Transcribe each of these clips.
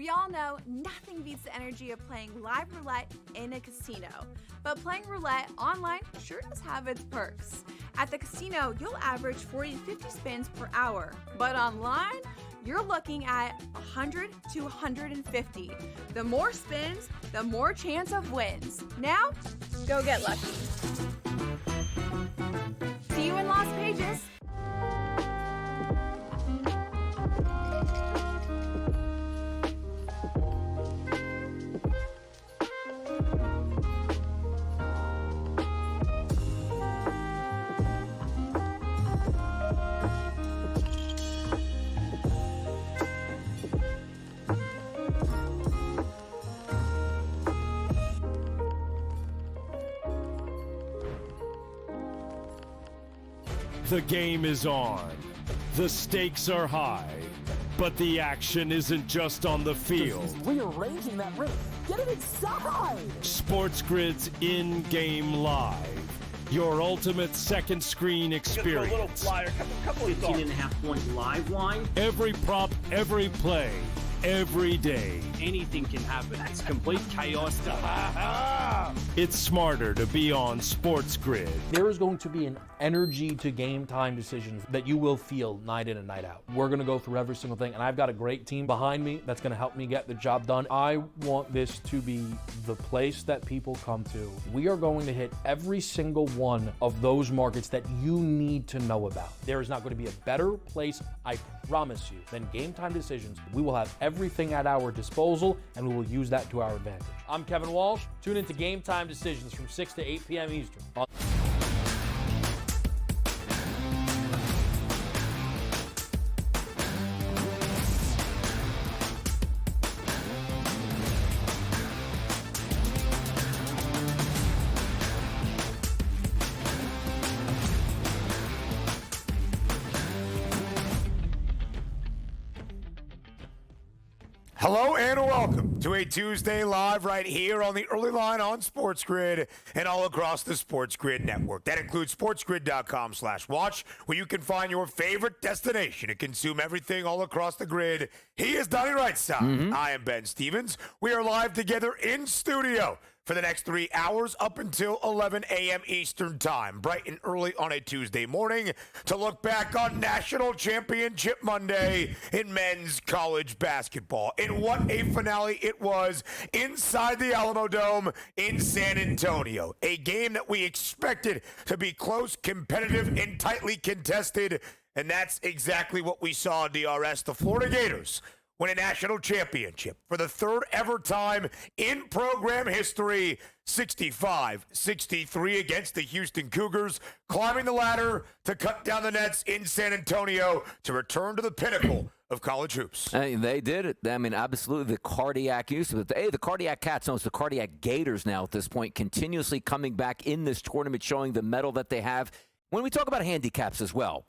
We all know nothing beats the energy of playing live roulette in a casino. But playing roulette online sure does have its perks. At the casino, you'll average 40 to 50 spins per hour. But online, you're looking at 100 to 150. The more spins, the more chance of wins. Now, go get lucky. See you in Las Pages. The game is on. The stakes are high. But the action isn't just on the field. He's rearranging that ring. Get it inside! SportsGrid's in-game live. Your ultimate second screen experience. Just a little flyer, couple of 18.5 point live line. Every prop, every play, every day. Anything can happen. It's complete chaos. It's smarter to be on SportsGrid. There is going to be an energy to game time decisions that you will feel night in and night out. We're going to go through every single thing, and I've got a great team behind me that's going to help me get the job done. I want this to be the place that people come to. We are going to hit every single one of those markets that you need to know about. There is not going to be a better place, I promise you, than Game Time Decisions. We will have everything at our disposal, and we will use that to our advantage. I'm Kevin Walsh. Tune into Game Time Decisions from 6 to 8 p.m. Eastern. Hello and welcome to a Tuesday live right here on the early line on SportsGrid and all across the SportsGrid network. That includes sportsgrid.com/watch, where you can find your favorite destination to consume everything all across the grid. He is Donnie Rightside. I am Ben Stevens. We are live together in studio for the next 3 hours up until 11 a.m. Eastern Time, bright and early on a Tuesday morning, to look back on National Championship Monday in men's college basketball. And what a finale it was inside the Alamo Dome in San Antonio. A game that we expected to be close, competitive, and tightly contested, and that's exactly what we saw, DRS. The Florida Gators win a national championship for the third ever time in program history, 65-63 against the Houston Cougars, climbing the ladder to cut down the nets in San Antonio to return to the pinnacle of college hoops. Hey, they did it. I mean, absolutely, the cardiac use of it. Hey, the cardiac cats, no, it's the cardiac gators now at this point, continuously coming back in this tournament, showing the mettle that they have. When we talk about handicaps as well,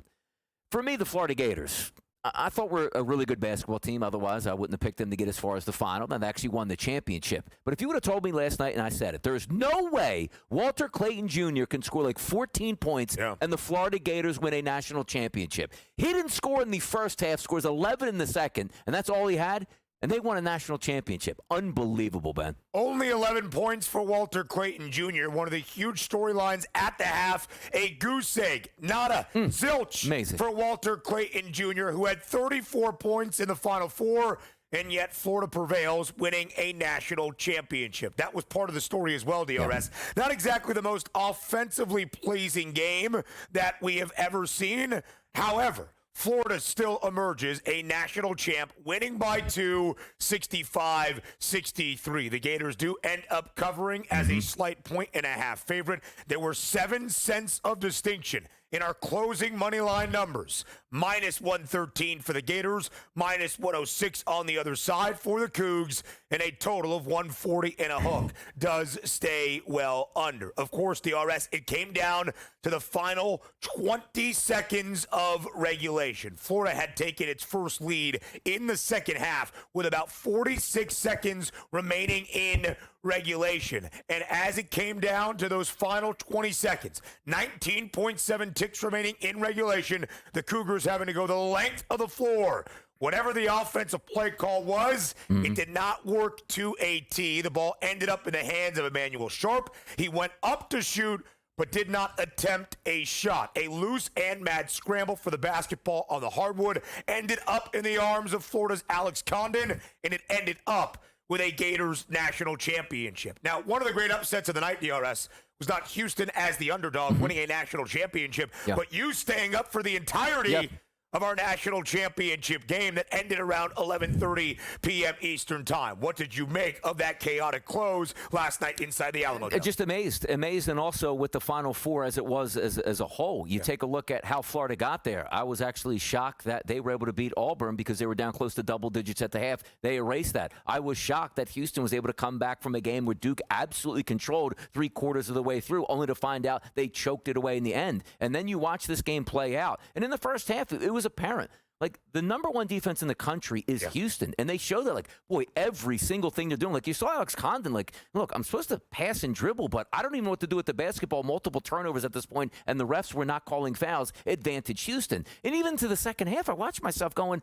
for me, the Florida Gators, I thought we're a really good basketball team. Otherwise, I wouldn't have picked them to get as far as the final. And they actually won the championship. But if you would have told me last night, and I said it, there's no way Walter Clayton Jr. can score like 14 points and the Florida Gators win a national championship. He didn't score in the first half, scores 11 in the second, and that's all he had. And they won a national championship. Unbelievable, Ben. Only 11 points for Walter Clayton Jr., one of the huge storylines at the half. A goose egg, nada, zilch. Amazing. For Walter Clayton Jr., who had 34 points in the Final Four, and yet Florida prevails, winning a national championship. That was part of the story as well, DRS. Yeah. Not exactly the most offensively pleasing game that we have ever seen. However, Florida still emerges a national champ, winning by 2, 65-63. The Gators do end up covering as a slight point-and-a-half favorite. There were 7 cents of distinction in our closing money line numbers. Minus 113 for the Gators, minus 106 on the other side for the Cougs, and a total of 140 and a hook does stay well under. Of course, DRS, it came down to the final 20 seconds of regulation. Florida had taken its first lead in the second half with about 46 seconds remaining in regulation. And as it came down to those final 20 seconds, 19.7 ticks remaining in regulation, the Cougars having to go the length of the floor. Whatever the offensive play call was, it did not work to a T. The ball ended up in the hands of Emmanuel Sharp. He went up to shoot, but did not attempt a shot. A loose and mad scramble for the basketball on the hardwood ended up in the arms of Florida's Alex Condon, and it ended up with a Gators national championship. Now, one of the great upsets of the night, DRS, was not Houston as the underdog winning a national championship, but you staying up for the entirety of our national championship game that ended around 11:30 p.m. Eastern time. What did you make of that chaotic close last night inside the Alamo Dome? Just amazed, and also with the Final Four as it was as a whole. You take a look at how Florida got there. I was actually shocked that they were able to beat Auburn because they were down close to double digits at the half. They erased that. I was shocked that Houston was able to come back from a game where Duke absolutely controlled 3/4 of the way through, only to find out they choked it away in the end. And then you watch this game play out. And in the first half, it was apparent. Like, the number one defense in the country is Houston. And they show that, like, boy, every single thing they're doing. Like, you saw Alex Condon, like, look, I'm supposed to pass and dribble, but I don't even know what to do with the basketball. Multiple turnovers at this point, and the refs were not calling fouls. Advantage Houston. And even to the second half, I watched myself going,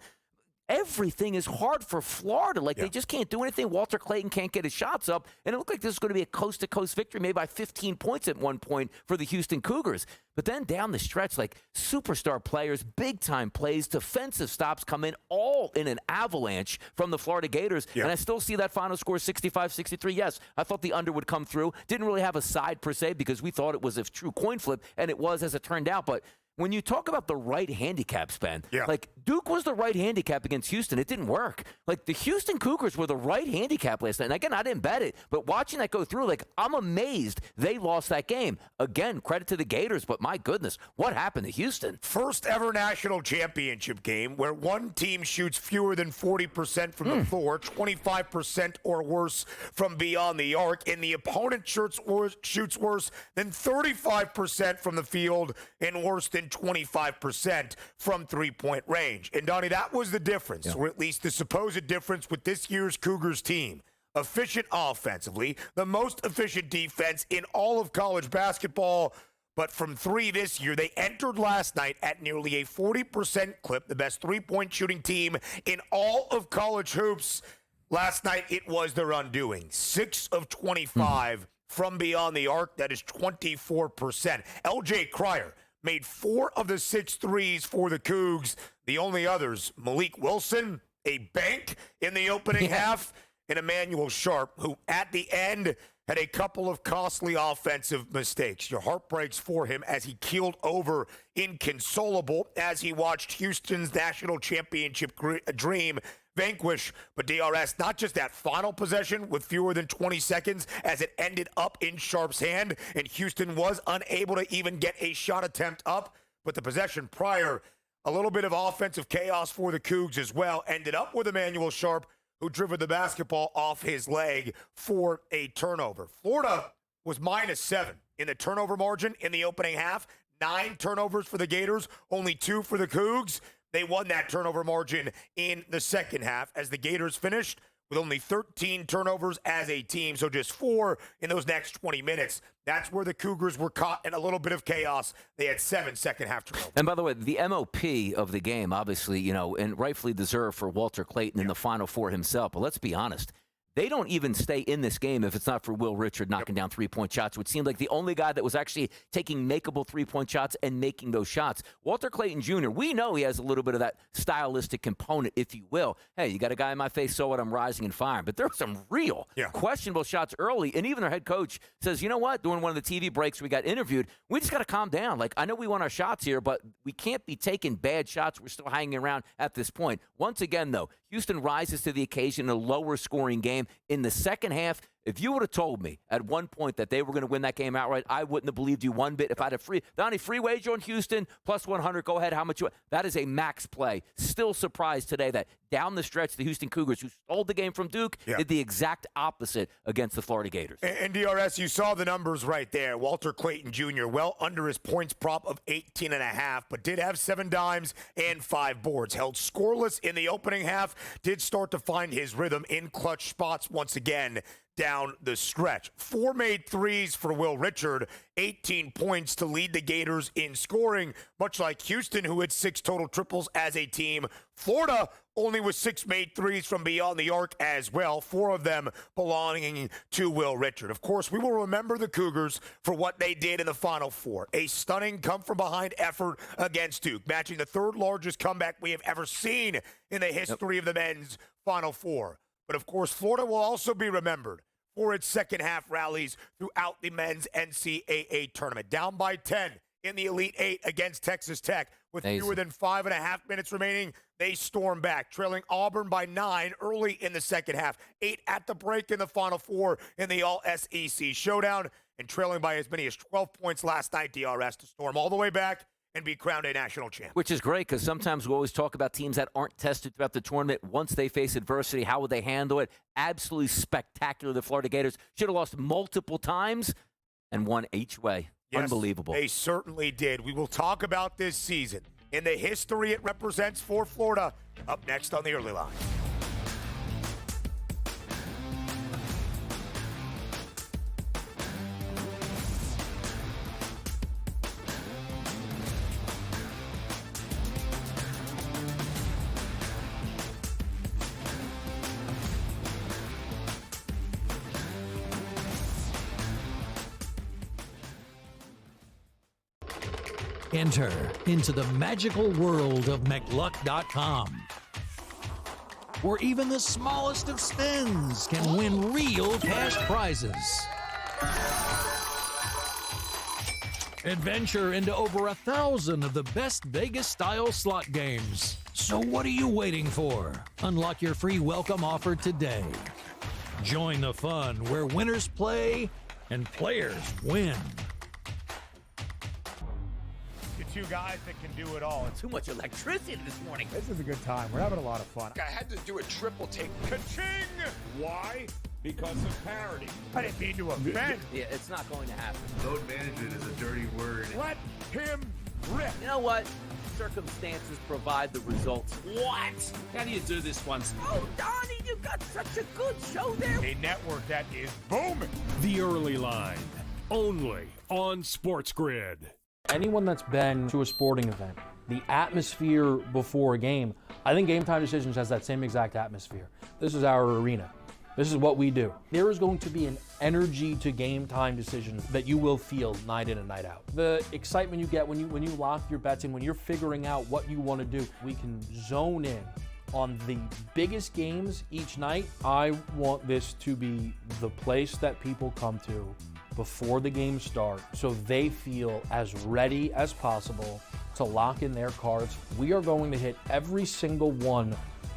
everything is hard for Florida. Like, they just can't do anything. Walter Clayton can't get his shots up. And it looked like this was going to be a coast-to-coast victory, maybe by 15 points at one point for the Houston Cougars. But then down the stretch, like, superstar players, big-time plays, defensive stops come in, all in an avalanche from the Florida Gators. And I still see that final score 65-63. Yes, I thought the under would come through. Didn't really have a side per se because we thought it was a true coin flip, and it was as it turned out. But when you talk about the right handicaps, Ben, like, Duke was the right handicap against Houston. It didn't work. Like, the Houston Cougars were the right handicap last night. And again, I didn't bet it, but watching that go through, like, I'm amazed they lost that game. Again, credit to the Gators, but my goodness, what happened to Houston? First ever national championship game where one team shoots fewer than 40% from the floor, 25% or worse from beyond the arc, and the opponent shoots worse than 35% from the field and worse than 25% from three-point range. And, Donnie, that was the difference, or at least the supposed difference with this year's Cougars team. Efficient offensively, the most efficient defense in all of college basketball. But from three this year, they entered last night at nearly a 40% clip, the best three-point shooting team in all of college hoops. Last night, it was their undoing. 6 of 25 from beyond the arc. That is 24%. L.J. Cryer made 4 of the 6 threes for the Cougs. The only others, Malik Wilson, a bank in the opening half, and Emmanuel Sharp, who at the end had a couple of costly offensive mistakes. Your heart breaks for him as he keeled over inconsolable as he watched Houston's national championship dream vanquish. But DRS, not just that final possession with fewer than 20 seconds as it ended up in Sharp's hand, and Houston was unable to even get a shot attempt up, but the possession prior, a little bit of offensive chaos for the Cougs as well, ended up with Emmanuel Sharp, who driven the basketball off his leg for a turnover. Florida was -7 in the turnover margin in the opening half. 9 turnovers for the Gators, only 2 for the Cougs. They won that turnover margin in the second half as the Gators finished with only 13 turnovers as a team, so just 4 in those next 20 minutes. That's where the Cougars were caught in a little bit of chaos. They had 7 second-half turnovers. And by the way, the MOP of the game, obviously, you know, and rightfully deserved for Walter Clayton in the Final Four himself. But let's be honest. They don't even stay in this game if it's not for Will Richard knocking down three-point shots, which seemed like the only guy that was actually taking makeable three-point shots and making those shots. Walter Clayton Jr., we know he has a little bit of that stylistic component, if you will. Hey, you got a guy in my face, so what, I'm rising and firing. But there were some real questionable shots early, and even their head coach says, you know what, during one of the TV breaks we got interviewed, we just got to calm down. Like, I know we want our shots here, but we can't be taking bad shots. We're still hanging around at this point. Once again, though, Houston rises to the occasion in a lower-scoring game. In the second half, if you would have told me at one point that they were going to win that game outright, I wouldn't have believed you one bit. If I had a Donnie, free wager on Houston, plus 100, go ahead, how much you want? That is a max play. Still surprised today that down the stretch, the Houston Cougars, who stole the game from Duke, did the exact opposite against the Florida Gators. And DRS, you saw the numbers right there. Walter Clayton Jr., well under his points prop of 18.5, but did have 7 dimes and 5 boards. Held scoreless in the opening half, did start to find his rhythm in clutch spots once again down the stretch. 4 made threes for Will Richard, 18 points to lead the Gators in scoring, much like Houston, who had 6 total triples as a team. Florida only with 6 made threes from beyond the arc as well, 4 of them belonging to Will Richard. Of course, we will remember the Cougars for what they did in the Final Four. A stunning come-from-behind effort against Duke, matching the 3rd largest comeback we have ever seen in the history of the men's Final Four. But, of course, Florida will also be remembered for its second-half rallies throughout the men's NCAA tournament. Down by 10 in the Elite Eight against Texas Tech. With fewer than 5.5 minutes remaining, they storm back, trailing Auburn by 9 early in the second half. 8 at the break in the Final Four in the All-SEC showdown, and trailing by as many as 12 points last night, DRS, to storm all the way back and be crowned a national champ. Which is great, because sometimes we always talk about teams that aren't tested throughout the tournament. Once they face adversity, how would they handle it? Absolutely spectacular. The Florida Gators should have lost multiple times and won each way. Yes, unbelievable. They certainly did. We will talk about this season in the history it represents for Florida up next on the Early Line. Enter into the magical world of McLuck.com, where even the smallest of spins can win real cash prizes. Adventure into over 1,000 of the best Vegas-style slot games. So what are you waiting for? Unlock your free welcome offer today. Join the fun where winners play and players win. Two guys that can do it all. Too much electricity this morning. This is a good time. We're having a lot of fun. I had to do a triple take. Ka-ching! Why? Because of parity. I didn't mean to offend. Yeah, it's not going to happen. Load management is a dirty word. Let him rip. You know what? Circumstances provide the results. What? How do you do this once? Oh, Donnie, you got such a good show there. A network that is booming. The Early Line, only on SportsGrid. Anyone that's been to a sporting event, the atmosphere before a game, I think Game Time Decisions has that same exact atmosphere. This is our arena. This is what we do. There is going to be an energy to Game Time Decisions that you will feel night in and night out. The excitement you get when you lock your bets in, when you're figuring out what you want to do, we can zone in on the biggest games each night. I want this to be the place that people come to before the games start, so they feel as ready as possible to lock in their cards. We are going to hit every single one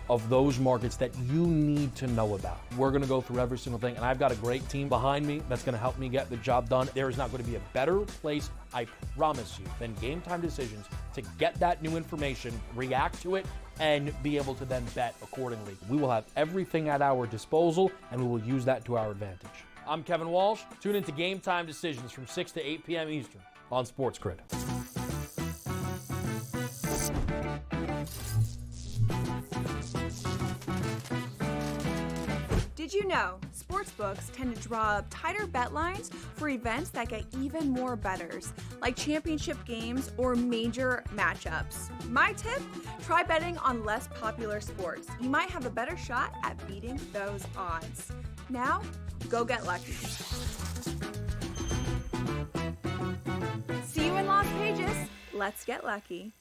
of those markets that you need to know about. We're going to go through every single thing, and I've got a great team behind me that's going to help me get the job done. There is not going to be a better place, I promise you, than Game Time Decisions to get that new information, react to it, and be able to then bet accordingly. We will have everything at our disposal, and we will use that to our advantage. I'm Kevin Walsh. Tune into Game Time Decisions from 6 to 8 p.m. Eastern on SportsGrid. Did you know sportsbooks tend to draw up tighter bet lines for events that get even more bettors, like championship games or major matchups? My tip? Try betting on less popular sports. You might have a better shot at beating those odds. Now, go get lucky. See you in Las Vegas. Let's get lucky.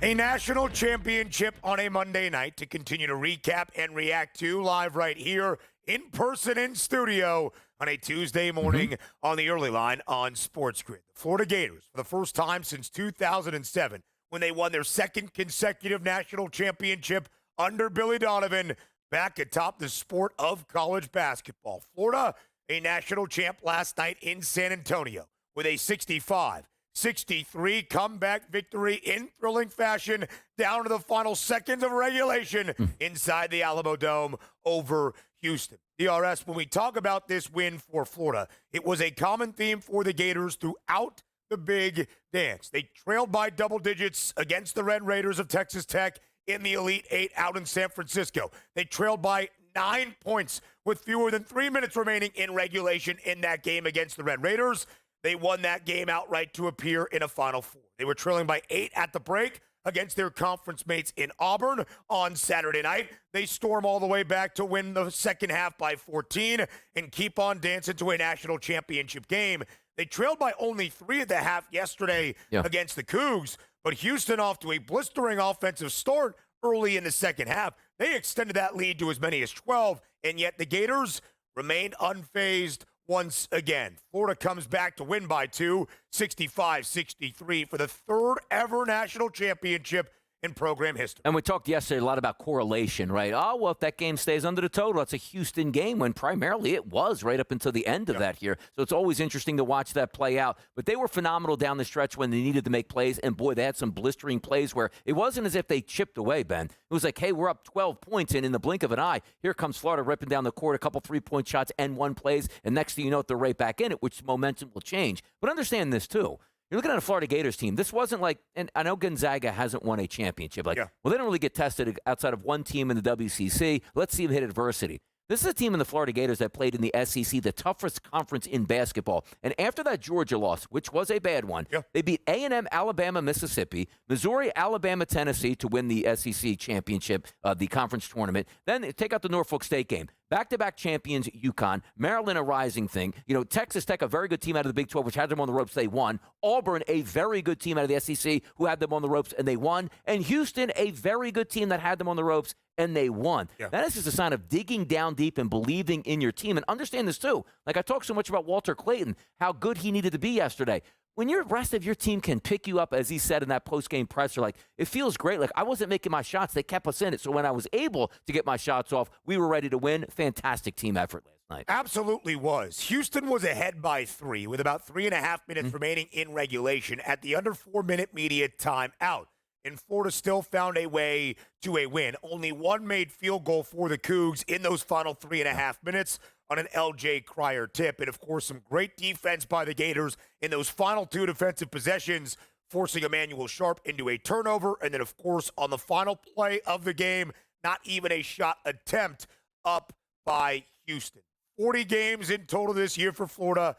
A national championship on a Monday night to continue to recap and react to live right here in person in studio on a Tuesday morning on the Early Line on SportsGrid. The Florida Gators, for the first time since 2007, when they won their second consecutive national championship under Billy Donovan, back atop the sport of college basketball. Florida, a national champ last night in San Antonio with a 65 63 comeback victory in thrilling fashion down to the final seconds of regulation inside the Alamo Dome over Houston. DRS, when we talk about this win for Florida, it was a common theme for the Gators throughout the big dance. They trailed by double digits against the Red Raiders of Texas Tech in the Elite Eight out in San Francisco. They trailed by 9 points with fewer than 3 minutes remaining in regulation in that game against the Red Raiders. They won that game outright to appear in a Final Four. They were trailing by 8 at the break against their conference mates in Auburn on Saturday night. They storm all the way back to win the second half by 14 and keep on dancing to a national championship game. They trailed by only 3 at the half yesterday against the Cougs, but Houston off to a blistering offensive start early in the second half. They extended that lead to as many as 12, and yet the Gators remained unfazed once again. Florida comes back to win by 2, 65-63 for the third ever national championship in program history. And we talked yesterday a lot about correlation, right? Oh, well, if that game stays under the total, it's a Houston game, when primarily it was right up until the end of that here. So it's always interesting to watch that play out. But they were phenomenal down the stretch when they needed to make plays. And, boy, they had some blistering plays where it wasn't as if they chipped away, Ben. It was like, hey, we're up 12 points, and in the blink of an eye, here comes Florida ripping down the court, a couple three-point shots and one plays, and next thing you know, they're right back in it, which momentum will change. But understand this, too. You're looking at a Florida Gators team. This wasn't like, and I know Gonzaga hasn't won a championship. Well, they don't really get tested outside of one team in the WCC. Let's see them hit adversity. This is a team in the Florida Gators that played in the SEC, the toughest conference in basketball. And after that Georgia loss, which was a bad one, they beat A&M, Alabama, Mississippi, Missouri, Alabama, Tennessee to win the SEC championship, the conference tournament. Then they take out the Norfolk State game. Back-to-back champions, UConn. Maryland, a rising thing. Texas Tech, a very good team out of the Big 12, which had them on the ropes. They won. Auburn, a very good team out of the SEC, who had them on the ropes, and they won. And Houston, a very good team that had them on the ropes, and they won. That is just a sign of digging down deep and believing in your team. And understand this, too. Like, I talk so much about Walter Clayton, how good he needed to be yesterday. When your rest of your team can pick you up, as he said in that post-game presser, like, it feels great. Like, I wasn't making my shots. They kept us in it. So when I was able to get my shots off, we were ready to win. Fantastic team effort last night. Absolutely was. Houston was ahead by 3 with about 3.5 minutes remaining in regulation at the under 4-minute media timeout. And Florida still found a way to a win. Only one made field goal for the Cougs in those final 3.5 minutes on an L.J. Cryer tip. And, of course, some great defense by the Gators in those final 2 defensive possessions, forcing Emmanuel Sharp into a turnover. And then, of course, on the final play of the game, not even a shot attempt, up by Houston. 40 games in total this year for Florida,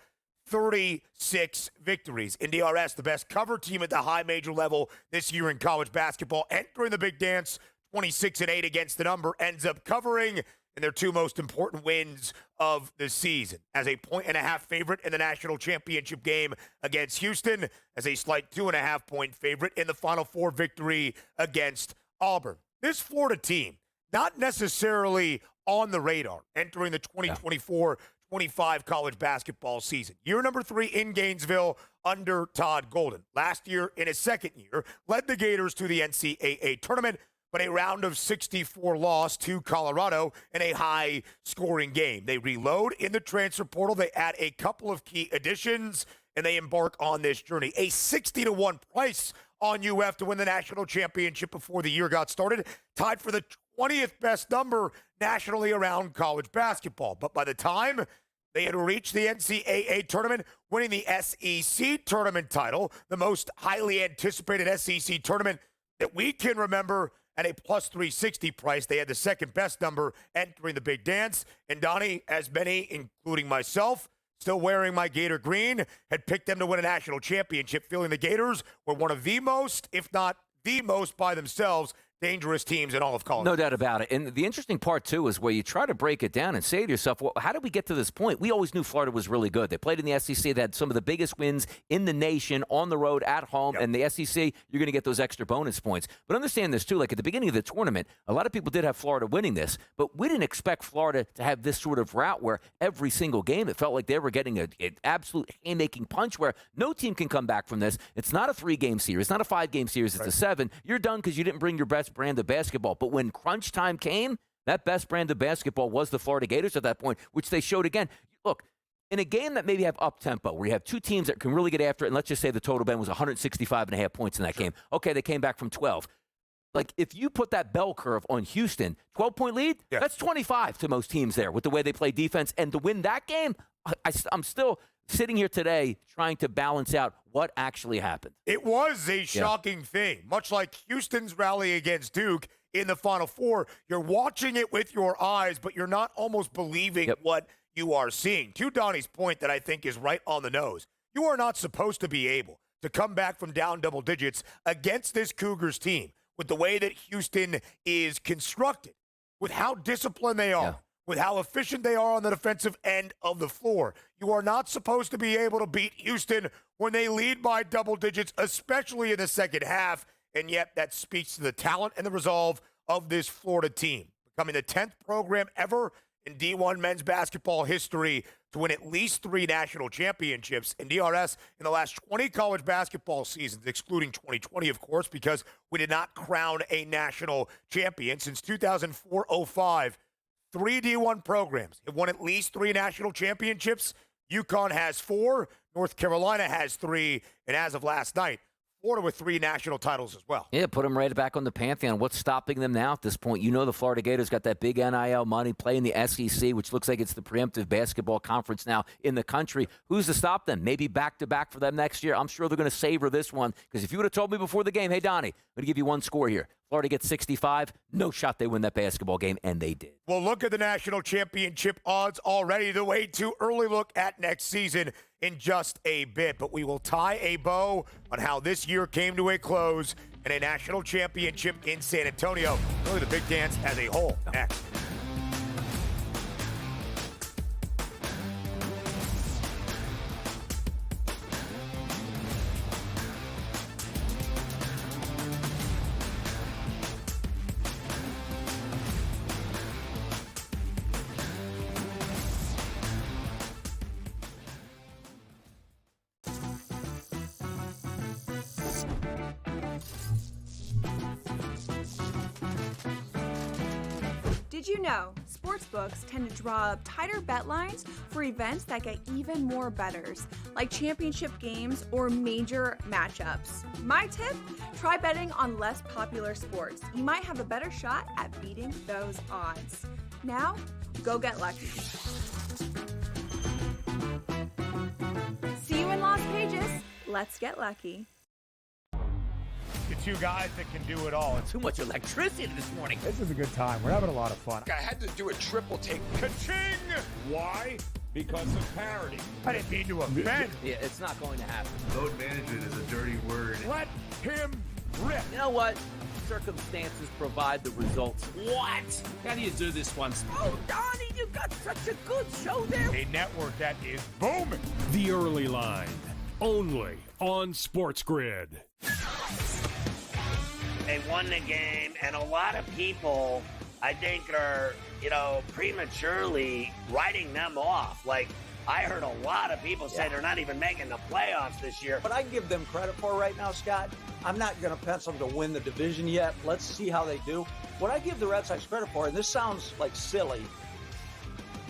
36 victories. In DRS, the best cover team at the high major level this year in college basketball, entering the big dance, 26-8 against the number, ends up covering in their 2 most important wins of the season. As a 1.5 favorite in the national championship game against Houston, as a slight 2.5-point favorite in the Final Four victory against Auburn. This Florida team, not necessarily on the radar entering the 2024-25 college basketball season. Year number 3 in Gainesville under Todd Golden. Last year, in his second year, led the Gators to the NCAA tournament, but a round of 64 loss to Colorado in a high-scoring game. They reload in the transfer portal. They add a couple of key additions, and they embark on this journey. A 60-1 price on UF to win the national championship before the year got started, tied for the 20th best number nationally around college basketball. But by the time they had reached the NCAA tournament, winning the SEC tournament title, the most highly anticipated SEC tournament that we can remember, at a plus 360 price. They had the second best number entering the big dance. And Donnie, as many, including myself, still wearing my Gator green, had picked them to win a national championship, feeling the Gators were one of the most, if not the most by themselves, dangerous teams in all of college. No doubt about it. And the interesting part, too, is where you try to break it down and say to yourself, well, how did we get to this point? We always knew Florida was really good. They played in the SEC. They had some of the biggest wins in the nation, on the road, at home. And the SEC, you're going to get those extra bonus points. But understand this, too. Like at the beginning of the tournament, a lot of people did have Florida winning this. But we didn't expect Florida to have this sort of route where every single game it felt like they were getting an absolute haymaking punch where no team can come back from this. It's not a 3-game series. It's not a 5-game series. It's a 7. You're done because you didn't bring your best brand of basketball. But when crunch time came, that best brand of basketball was the Florida Gators at that point, which they showed again. Look, in a game that maybe have up-tempo, where you have two teams that can really get after it, and let's just say the total, Ben, was 165.5 points in that game. Okay, they came back from 12. Like, if you put that bell curve on Houston, 12-point lead, that's 25 to most teams there with the way they play defense. And to win that game, I'm still sitting here today trying to balance out what actually happened. It was a shocking thing. Much like Houston's rally against Duke in the Final Four, you're watching it with your eyes, but you're not almost believing what you are seeing. To Donnie's point that I think is right on the nose, you are not supposed to be able to come back from down double digits against this Cougars team with the way that Houston is constructed, with how disciplined they are, with how efficient they are on the defensive end of the floor. You are not supposed to be able to beat Houston when they lead by double digits, especially in the second half, and yet that speaks to the talent and the resolve of this Florida team, becoming the 10th program ever in D1 men's basketball history to win at least 3 national championships. In DRS, in the last 20 college basketball seasons, excluding 2020, of course, because we did not crown a national champion. Since 2004-05, 3 D1 programs have won at least 3 national championships. UConn has 4, North Carolina has 3, and as of last night, Florida with 3 national titles as well. Yeah, put them right back on the Pantheon. What's stopping them now at this point? You know the Florida Gators got that big NIL money, playing the SEC, which looks like it's the preemptive basketball conference now in the country. Who's to stop them? Maybe back-to-back for them next year. I'm sure they're going to savor this one, because if you would have told me before the game, hey, Donnie, I'm going to give you one score here. Florida gets 65, no shot they win that basketball game, and they did. Well, look at the national championship odds already. The way to early look at next season in just a bit. But we will tie a bow on how this year came to a close and a national championship in San Antonio. Really the Big Dance as a whole. Next. Did you know sportsbooks tend to draw up tighter bet lines for events that get even more bettors, like championship games or major matchups? My tip, try betting on less popular sports. You might have a better shot at beating those odds. Now, go get lucky. See you in Las Vegas. Let's get lucky. The 2 guys that can do it all. Too much electricity this morning. This is a good time. We're having a lot of fun. I had to do a triple take. Ka-ching! Why? Because of parity. I didn't mean to offend. Yeah, it's not going to happen. Load management is a dirty word. Let him rip. You know what? Circumstances provide the results. What? How do you do this one? Oh, Donnie, you got such a good show there. A network that is booming. The Early Line, only on SportsGrid. They won the game, and a lot of people, I think, are, prematurely writing them off. Like, I heard a lot of people say they're not even making the playoffs this year. What I give them credit for right now, Scott, I'm not going to pencil them to win the division yet. Let's see how they do. What I give the Red Sox credit for, and this sounds like silly,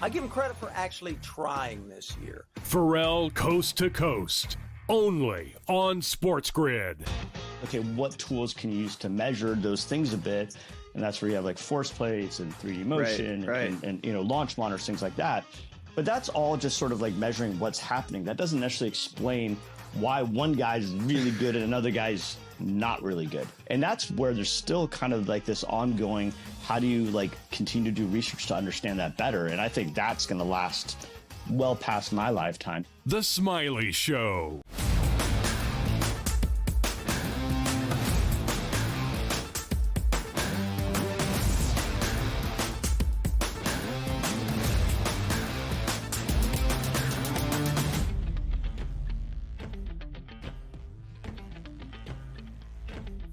I give them credit for actually trying this year. Pharrell Coast to Coast, only on SportsGrid. Okay, what tools can you use to measure those things a bit? And that's where you have like force plates and 3D motion and launch monitors, things like that. But that's all just sort of like measuring what's happening. That doesn't necessarily explain why one guy's really good and another guy's not really good. And that's where there's still kind of like this ongoing, how do you like continue to do research to understand that better? And I think that's going to last well past my lifetime. The Smiley Show.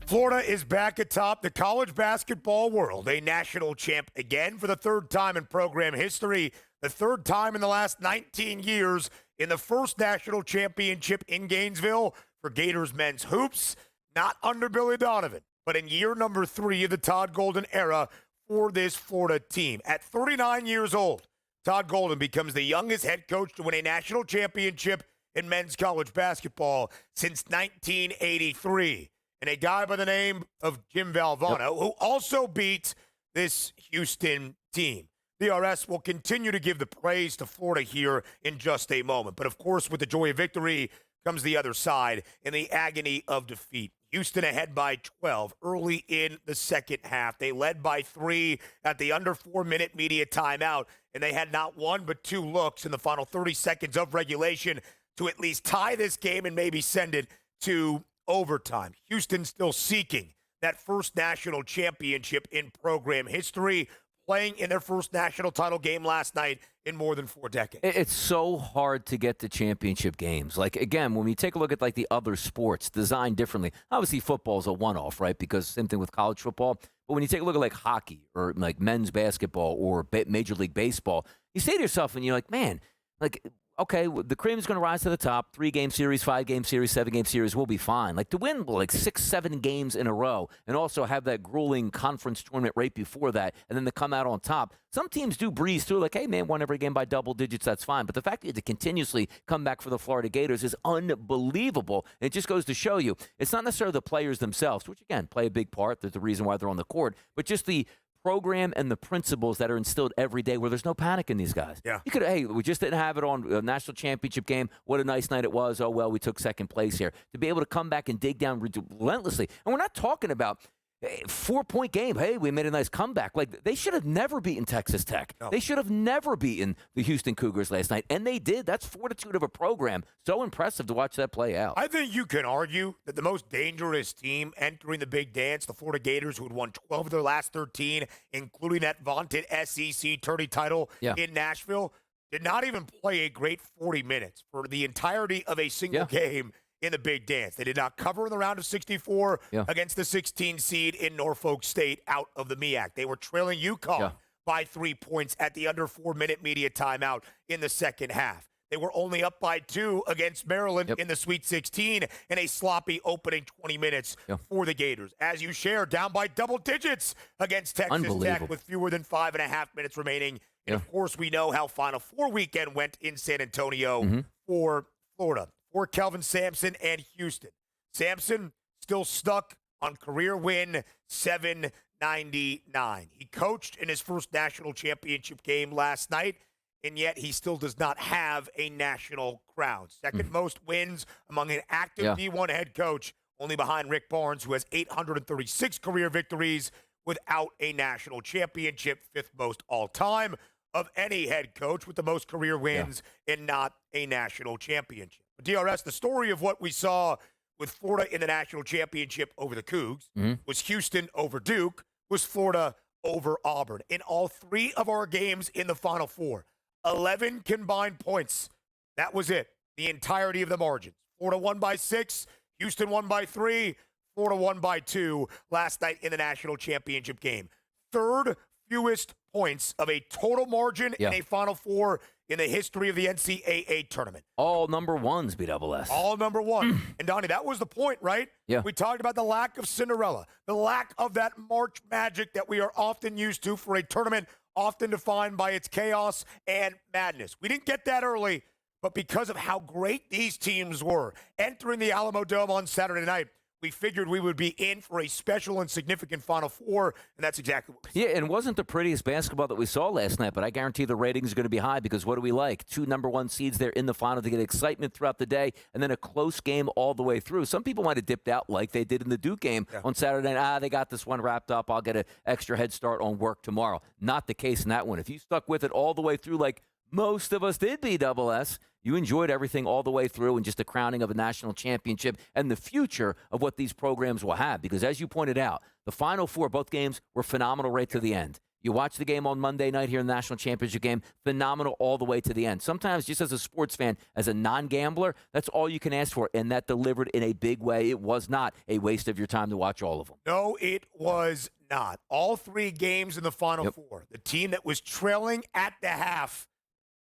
Florida is back atop the college basketball world, a national champ again for the 3rd time in program history, the 3rd time in the last 19 years in the first national championship in Gainesville for Gators men's hoops, not under Billy Donovan, but in year number 3 of the Todd Golden era for this Florida team. At 39 years old, Todd Golden becomes the youngest head coach to win a national championship in men's college basketball since 1983. And a guy by the name of Jim Valvano, who also beat this Houston team. DRS will continue to give the praise to Florida here in just a moment. But, of course, with the joy of victory comes the other side and the agony of defeat. Houston ahead by 12 early in the second half. They led by 3 at the under 4-minute media timeout, and they had not one but 2 looks in the final 30 seconds of regulation to at least tie this game and maybe send it to overtime. Houston still seeking that first national championship in program history, playing in their first national title game last night in more than 4 decades. It's so hard to get to championship games. Like, again, when we take a look at, like, the other sports designed differently, obviously football is a one-off, right? Because same thing with college football. But when you take a look at, like, hockey or, like, men's basketball or Major League Baseball, you say to yourself, and you're like, man, like, okay, the cream is going to rise to the top. 3-game series, 5-game series, 7-game series will be fine. Like, to win like 6, 7 games in a row and also have that grueling conference tournament right before that and then to come out on top. Some teams do breeze through, like, hey, man, won every game by double digits, that's fine. But the fact that you have to continuously come back for the Florida Gators is unbelievable. And it just goes to show you, it's not necessarily the players themselves, which, again, play a big part. That's the reason why they're on the court, but just the program and the principles that are instilled every day where there's no panic in these guys. Yeah. You could, hey, we just didn't have it on a national championship game. What a nice night it was. Oh, well, we took second place here. To be able to come back and dig down relentlessly. And we're not talking about 4-point game. Hey, we made a nice comeback. Like, they should have never beaten Texas Tech. No. They should have never beaten the Houston Cougars last night, and they did. That's fortitude of a program. So impressive to watch that play out. I think you can argue that the most dangerous team entering the big dance, the Florida Gators, who had won 12 of their last 13, including that vaunted SEC tourney title in Nashville, did not even play a great 40 minutes for the entirety of a single game in the big dance. They did not cover in the round of 64 against the 16 seed in Norfolk State out of the MEAC. They were trailing UConn by 3 points at the under 4-minute media timeout in the second half. They were only up by 2 against Maryland in the Sweet 16 in a sloppy opening 20 minutes for the Gators. As you share, down by double digits against Texas Tech with fewer than 5.5 minutes remaining. And, of course, we know how Final Four weekend went in San Antonio for Florida. For Kelvin Sampson and Houston. Sampson still stuck on career win 799. He coached in his first national championship game last night, and yet he still does not have a national crown. Second most wins among an active D1 head coach, only behind Rick Barnes, who has 836 career victories without a national championship, 5th most all-time of any head coach with the most career wins and not a national championship. DRS, the story of what we saw with Florida in the national championship over the Cougs was Houston over Duke, was Florida over Auburn. In all 3 of our games in the Final Four, 11 combined points. That was it, the entirety of the margins. Florida won by 6, Houston won by 3, Florida won by 2 last night in the national championship game. 3rd fewest points of a total margin in a Final Four in the history of the NCAA tournament. All number ones, BSS. All number 1. And, Donnie, that was the point, right? Yeah. We talked about the lack of Cinderella, the lack of that March magic that we are often used to for a tournament often defined by its chaos and madness. We didn't get that early, but because of how great these teams were entering the Alamo Dome on Saturday night, we figured we would be in for a special and significant Final Four, and that's exactly what we saw. Yeah, and it wasn't the prettiest basketball that we saw last night, but I guarantee the ratings are going to be high because what do we like? 2 number 1 seeds there in the final to get excitement throughout the day, and then a close game all the way through. Some people might have dipped out like they did in the Duke game on Saturday night. They got this one wrapped up. I'll get an extra head start on work tomorrow. Not the case in that one. If you stuck with it all the way through like most of us did, BSS, you enjoyed everything all the way through and just the crowning of a national championship and the future of what these programs will have. Because as you pointed out, the Final Four, both games were phenomenal right to the end. You watch the game on Monday night here in the national championship game, phenomenal all the way to the end. Sometimes just as a sports fan, as a non-gambler, that's all you can ask for, and that delivered in a big way. It was not a waste of your time to watch all of them. No, it was not. All 3 games in the Final Four, the team that was trailing at the half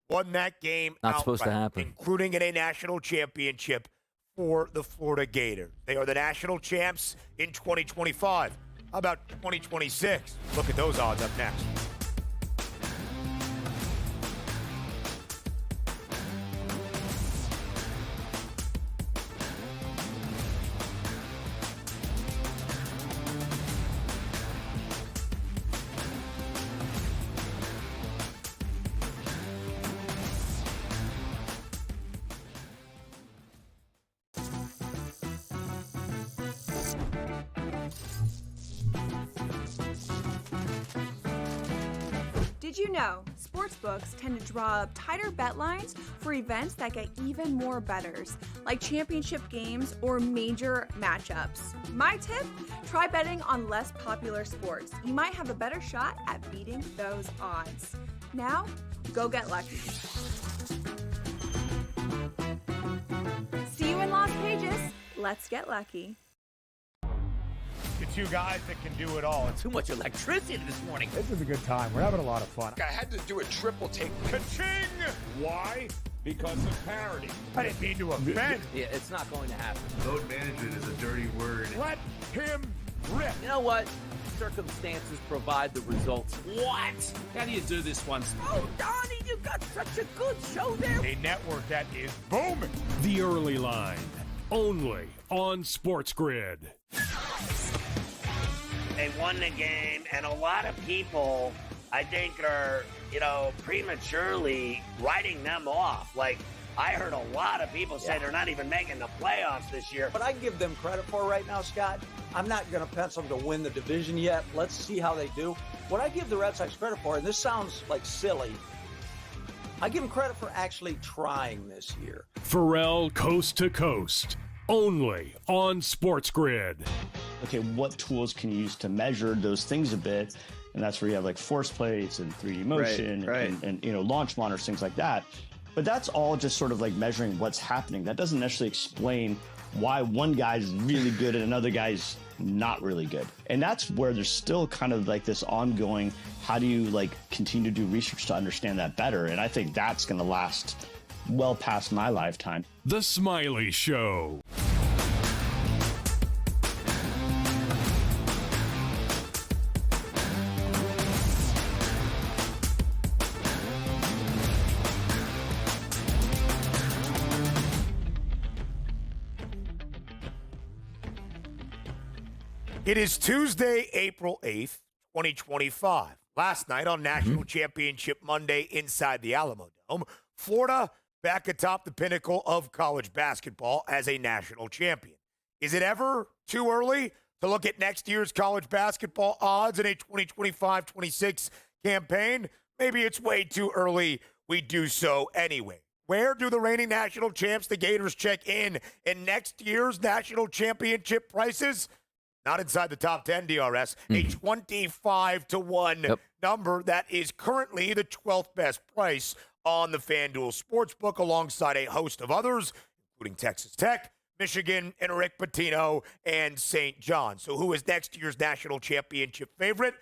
won that game Not outright, supposed to happen. including in a national championship for the Florida Gators. They are the national champs in 2025. How about 2026? Look at those odds up next. Did you know sportsbooks tend to draw up tighter bet lines for events that get even more bettors, like championship games or major matchups? My tip? Try betting on less popular sports. You might have a better shot at beating those odds. Now, go get lucky. See you in Las Vegas. Let's get lucky. The two guys that can do it all. Too much electricity this morning. This is a good time. We're having a lot of fun. I had to do a triple take. Ka-ching! Why? Because of parity. I didn't mean to offend. Yeah, it's not going to happen. Load management is a dirty word. Let him rip. You know what? Circumstances provide the results. What? How do you do this one? Oh, Donnie, you got such a good show there. A network that is booming. The Early Line, only on SportsGrid. They won the game, and a lot of people, I think, are, prematurely writing them off. Like, I heard a lot of people say they're not even making the playoffs this year. What I give them credit for right now, Scott, I'm not going to pencil them to win the division yet. Let's see how they do. What I give the Red Sox credit for, and this sounds like silly, I give them credit for actually trying this year. Pharrell Coast to Coast, only on SportsGrid. Okay, what tools can you use to measure those things a bit? And that's where you have like force plates and 3D motion and launch monitors, things like that. But that's all just sort of like measuring what's happening. That doesn't necessarily explain why one guy's really good and another guy's not really good. And that's where there's still kind of like this ongoing, how do you like continue to do research to understand that better? And I think that's going to last well past my lifetime. The Smiley Show. It is Tuesday, April 8th, 2025. Last night on National Championship Monday inside the Alamo Dome, Florida back atop the pinnacle of college basketball as a national champion. Is it ever too early to look at next year's college basketball odds in a 2025-26 campaign? Maybe it's way too early. We do so anyway. Where do the reigning national champs, the Gators, check in next year's national championship prices? Not inside the top 10, DRS. A 25-1 number that is currently the 12th best price on the FanDuel Sportsbook, alongside a host of others, including Texas Tech, Michigan, and Rick Pitino, and St. John. So who is next year's national championship favorite?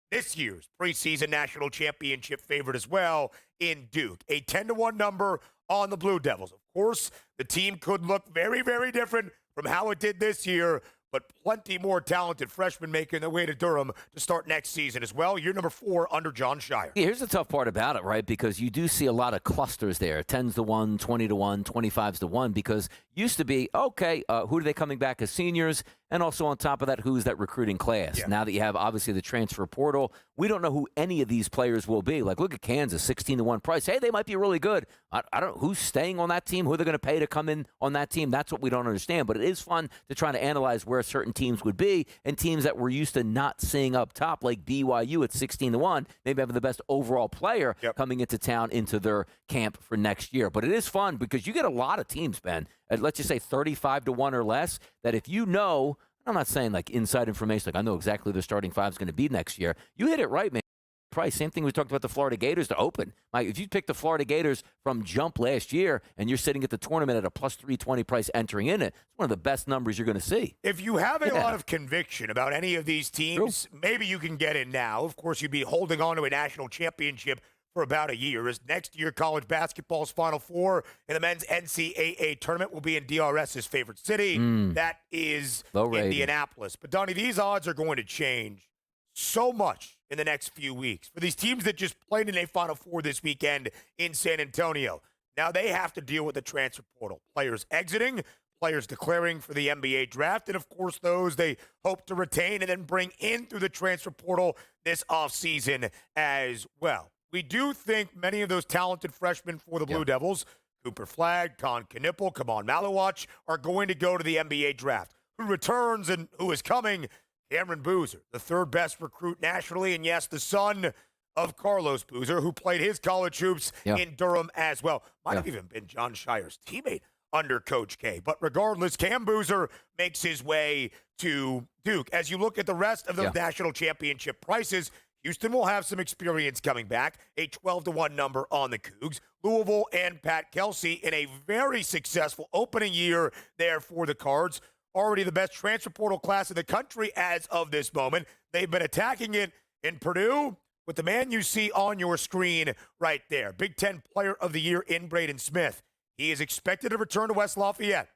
This year's preseason national championship favorite as well in Duke. A 10-1 number on the Blue Devils. Of course, the team could look very, very different from how it did this year, but plenty more talented freshmen making their way to Durham to start next season as well. Year number 4 under John Shire. Yeah, here's the tough part about it, right? Because you do see a lot of clusters there, 10s to 1, 20 to 1, 25s to 1, because used to be, okay, who are they coming back as seniors? And also on top of that, who's that recruiting class? Yeah. Now that you have, obviously, the transfer portal, we don't know who any of these players will be. Like, look at Kansas, 16-1 price. Hey, they might be really good. I don't know who's staying on that team, who they're going to pay to come in on that team. That's what we don't understand. But it is fun to try to analyze where certain teams would be, and teams that we're used to not seeing up top, like BYU at 16-1, maybe having the best overall player coming into town into their camp for next year. But it is fun because you get a lot of teams, Ben, let's just say 35-1 or less, that if you know, I'm not saying like inside information, like I know exactly who the starting five is going to be next year. You hit it right, man. Price. Same thing we talked about the Florida Gators to open. Mike, if you pick the Florida Gators from jump last year and you're sitting at the tournament at a plus 320 price entering in it, it's one of the best numbers you're going to see. If you have a lot of conviction about any of these teams, maybe you can get in now. Of course, you'd be holding on to a national championship for about a year, as next year college basketball's Final Four in the men's NCAA tournament will be in DRS's favorite city. That is Indianapolis. But, Donnie, these odds are going to change so much in the next few weeks. For these teams that just played in a Final Four this weekend in San Antonio, now they have to deal with the transfer portal. Players exiting, players declaring for the NBA draft, and, of course, those they hope to retain and then bring in through the transfer portal this offseason as well. We do think many of those talented freshmen for the Blue Devils, Cooper Flagg, Con Knipple, Kaman Malawach, are going to go to the NBA draft. Who returns and who is coming? Cameron Boozer, the third best recruit nationally, and yes, the son of Carlos Boozer, who played his college hoops in Durham as well. Might have even been John Shire's teammate under Coach K. But regardless, Cam Boozer makes his way to Duke. As you look at the rest of those national championship prices, Houston will have some experience coming back, a 12-1 number on the Cougs. Louisville and Pat Kelsey in a very successful opening year there for the Cards. Already the best transfer portal class in the country as of this moment. They've been attacking it in Purdue with the man you see on your screen right there. Big Ten Player of the Year in Braden Smith. He is expected to return to West Lafayette,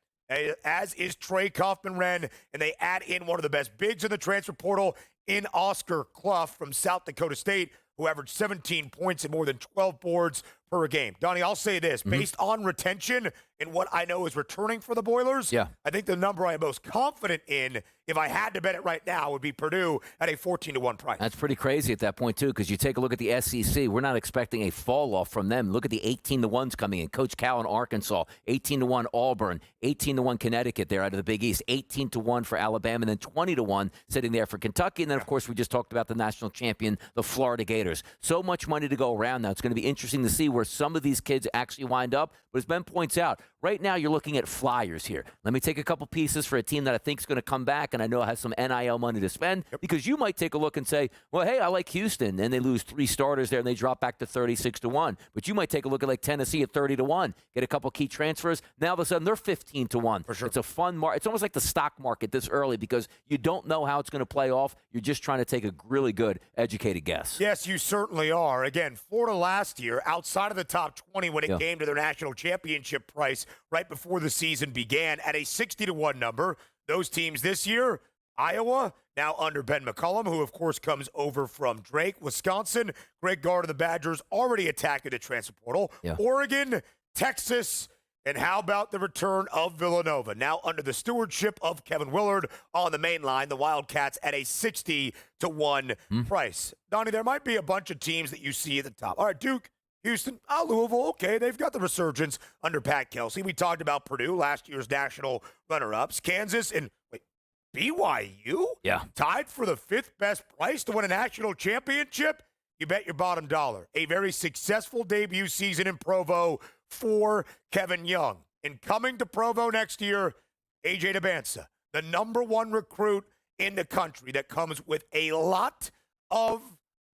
as is Trey Kaufman-Renn, and they add in one of the best bigs in the transfer portal in Oscar Clough from South Dakota State, who averaged 17 points and more than 12 boards per game. Donnie, I'll say this. Based on retention and what I know is returning for the Boilers, I think the number I am most confident in, if I had to bet it right now, would be Purdue at a 14-1 price. That's pretty crazy at that point, too, because you take a look at the SEC. We're not expecting a fall-off from them. Look at the 18-1s coming in. Coach Cal in Arkansas, 18-1 Auburn, 18-1 Connecticut there out of the Big East, 18-1 for Alabama, and then 20-1 sitting there for Kentucky. And then, of course, we just talked about the national champion, the Florida Gators. So much money to go around now. It's going to be interesting to see where some of these kids actually wind up. But as Ben points out, right now you're looking at flyers here. Let me take a couple pieces for a team that I think is going to come back and I know has some NIL money to spend, because you might take a look and say, well, hey, I like Houston, and they lose 3 starters there and they drop back to 36-1. But you might take a look at like Tennessee at 30-1, get a couple key transfers. Now all of a sudden they're 15-1. For sure. It's a fun market. It's almost like the stock market this early because you don't know how it's going to play off. You're just trying to take a really good, educated guess. Yes, you certainly are. Again, Florida last year, outside of the top 20 when it came to their national championship price right before the season began at a 60-1 number. Those teams this year, Iowa, now under Ben McCollum, who, of course, comes over from Drake. Wisconsin, Greg Gard of the Badgers already attacking the transfer portal. Oregon, Texas, and how about the return of Villanova, now under the stewardship of Kevin Willard on the main line, the Wildcats at a 60-1 price. Donnie, there might be a bunch of teams that you see at the top. All right, Duke, Houston, Louisville, okay, they've got the resurgence under Pat Kelsey. We talked about Purdue, last year's national runner-ups. Kansas and BYU? Tied for the 5th best price to win a national championship? You bet your bottom dollar. A very successful debut season in Provo for Kevin Young. And coming to Provo next year, AJ DeBansa, the #1 recruit in the country that comes with a lot of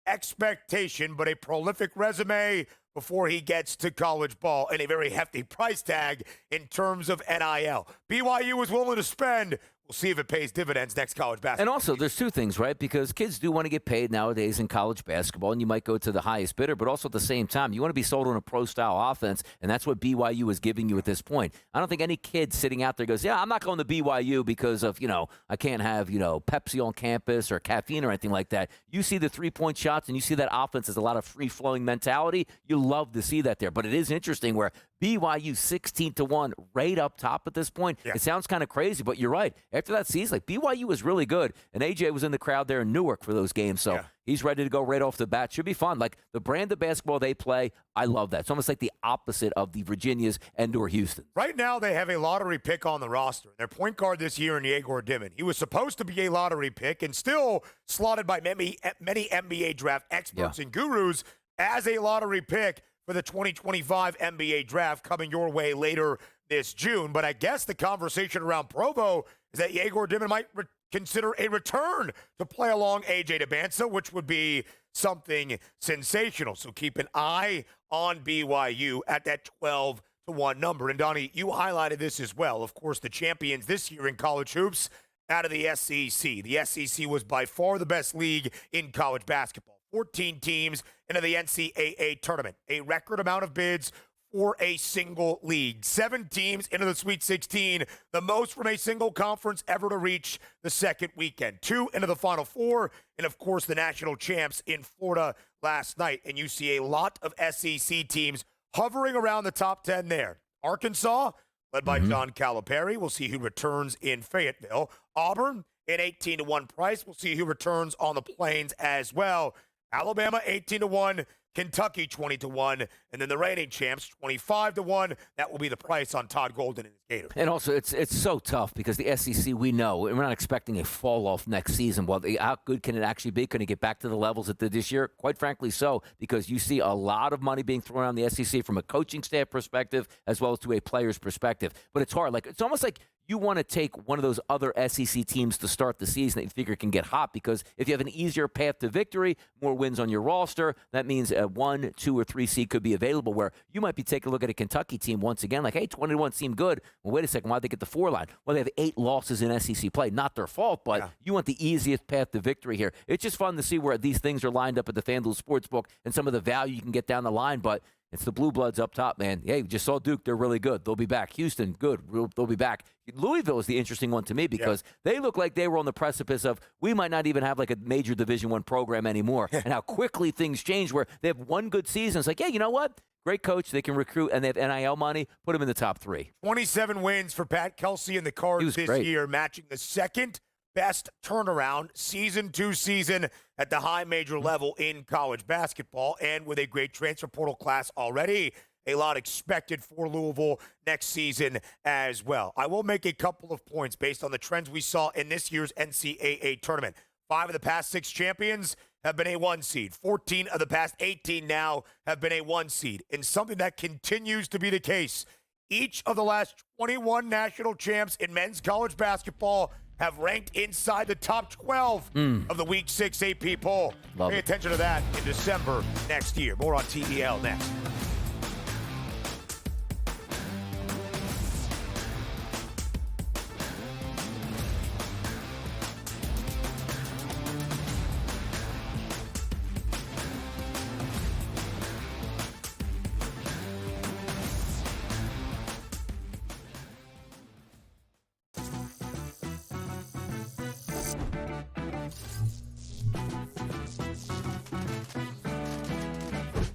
expectation, but a prolific resume before he gets to college ball and a very hefty price tag in terms of NIL. BYU is willing to spend. We'll see if it pays dividends next college basketball. And also, there's 2 things, right? Because kids do want to get paid nowadays in college basketball, and you might go to the highest bidder, but also at the same time, you want to be sold on a pro-style offense, and that's what BYU is giving you at this point. I don't think any kid sitting out there goes, yeah, I'm not going to BYU because of, I can't have, Pepsi on campus or caffeine or anything like that. You see the 3-point shots, and you see that offense has a lot of free-flowing mentality. You love to see that there. But it is interesting where BYU 16-1 right up top at this point. It sounds kind of crazy, but you're right. After that season, BYU was really good, and AJ was in the crowd there in Newark for those games, so he's ready to go right off the bat. Should be fun. Like the brand of basketball they play, I love that. It's almost like the opposite of the Virginias and/or Houston. Right now, they have a lottery pick on the roster. Their point guard this year in Yegor Dimon. He was supposed to be a lottery pick and still slotted by many NBA draft experts and gurus as a lottery pick for the 2025 NBA draft coming your way later this June. But I guess the conversation around Provo is that Yegor Dimon might consider a return to play along AJ DeBansa, which would be something sensational. So keep an eye on BYU at that 12-1 number. And Donnie, you highlighted this as well. Of course, the champions this year in college hoops out of the SEC. The SEC was by far the best league in college basketball. 14 teams into the NCAA tournament, a record amount of bids for a single league. 7 teams into the Sweet 16, the most from a single conference ever to reach the second weekend. 2 into the Final Four, and of course the national champs in Florida last night. And you see a lot of SEC teams hovering around the top 10 there. Arkansas, led by John Calipari. We'll see who returns in Fayetteville. Auburn, an 18-1 price. We'll see who returns on the Plains as well. Alabama, 18-1. Kentucky 20-1, and then the reigning champs 25-1. That will be the price on Todd Golden and his Gators. And also, it's so tough because the SEC, we know, and we're not expecting a fall off next season. Well, how good can it actually be? Can it get back to the levels it did this year? Quite frankly, so, because you see a lot of money being thrown around the SEC from a coaching staff perspective as well as to a player's perspective. But it's hard. Like, it's almost like you want to take one of those other SEC teams to start the season that you figure can get hot, because if you have an easier path to victory, more wins on your roster, that means a 1, 2, or 3 seed could be available, where you might be taking a look at a Kentucky team once again, like, hey, 21 seemed good. Well, wait a second, why'd they get the 4 line? Well, they have 8 losses in SEC play. Not their fault, but you want the easiest path to victory here. It's just fun to see where these things are lined up at the FanDuel Sportsbook and some of the value you can get down the line, but it's the Blue Bloods up top, man. Hey, we just saw Duke. They're really good. They'll be back. Houston, good. They'll be back. Louisville is the interesting one to me because they look like they were on the precipice of, we might not even have like a major Division I program anymore, and how quickly things change where they have one good season. It's like, yeah, you know what? Great coach. They can recruit, and they have NIL money. Put them in the top 3. 27 wins for Pat Kelsey and the Cards this year, matching the second best turnaround season to season at the high major level in college basketball, and with a great transfer portal class already. A lot expected for Louisville next season as well. I will make a couple of points based on the trends we saw in this year's NCAA tournament. 5 of the past 6 champions have been a 1 seed. 14 of the past 18 now have been a 1 seed. And something that continues to be the case, each of the last 21 national champs in men's college basketball have ranked inside the top 12 of the Week 6 AP poll. Pay attention to that in December next year. More on TEL next.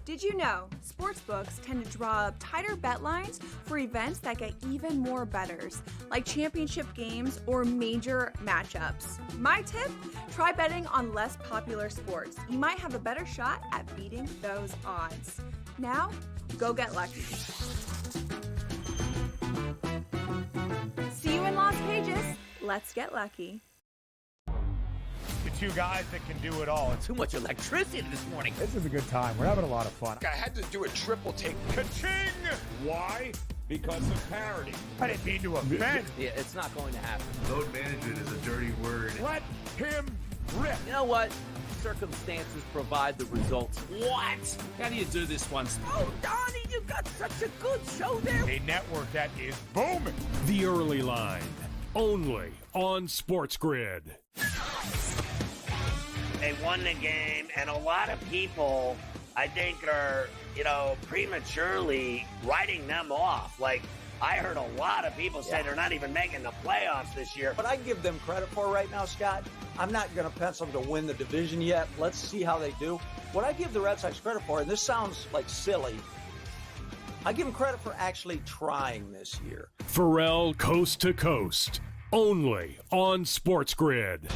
Did you know sportsbooks tend to draw up tighter bet lines for events that get even more bettors, like championship games or major matchups? My tip? Try betting on less popular sports. You might have a better shot at beating those odds. Now, go get lucky. See you in Las Vegas. Let's get lucky. The 2 guys that can do it all. Too much electricity this morning. This is a good time. We're having a lot of fun. I had to do a triple take. Ka-ching! Why? Because of parity. I didn't mean to offend. Yeah, it's not going to happen. Load management is a dirty word. Let him rip. You know what? Circumstances provide the results. What? How do you do this one? Oh, Donnie, you got such a good show there. A network that is booming. The Early Line, only on SportsGrid. They won the game, and a lot of people, I think, are, prematurely writing them off. Like, I heard a lot of people say they're not even making the playoffs this year. What I give them credit for right now, Scott, I'm not going to pencil them to win the division yet. Let's see how they do. What I give the Red Sox credit for, and this sounds like silly, I give them credit for actually trying this year. Pharrell Coast to Coast, only on SportsGrid.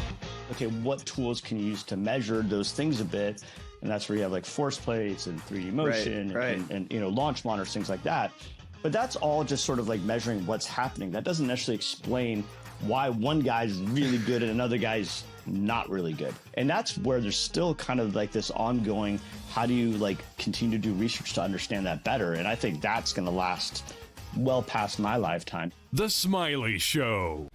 Okay, what tools can you use to measure those things a bit? And that's where you have like force plates and 3D motion and launch monitors, things like that. But that's all just sort of like measuring what's happening. That doesn't necessarily explain why one guy's really good and another guy's not really good. And that's where there's still kind of like this ongoing, how do you like continue to do research to understand that better? And I think that's going to last well past my lifetime. The Smiley Show.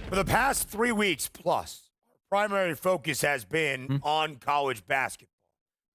For the past 3 weeks plus, our primary focus has been on college basketball.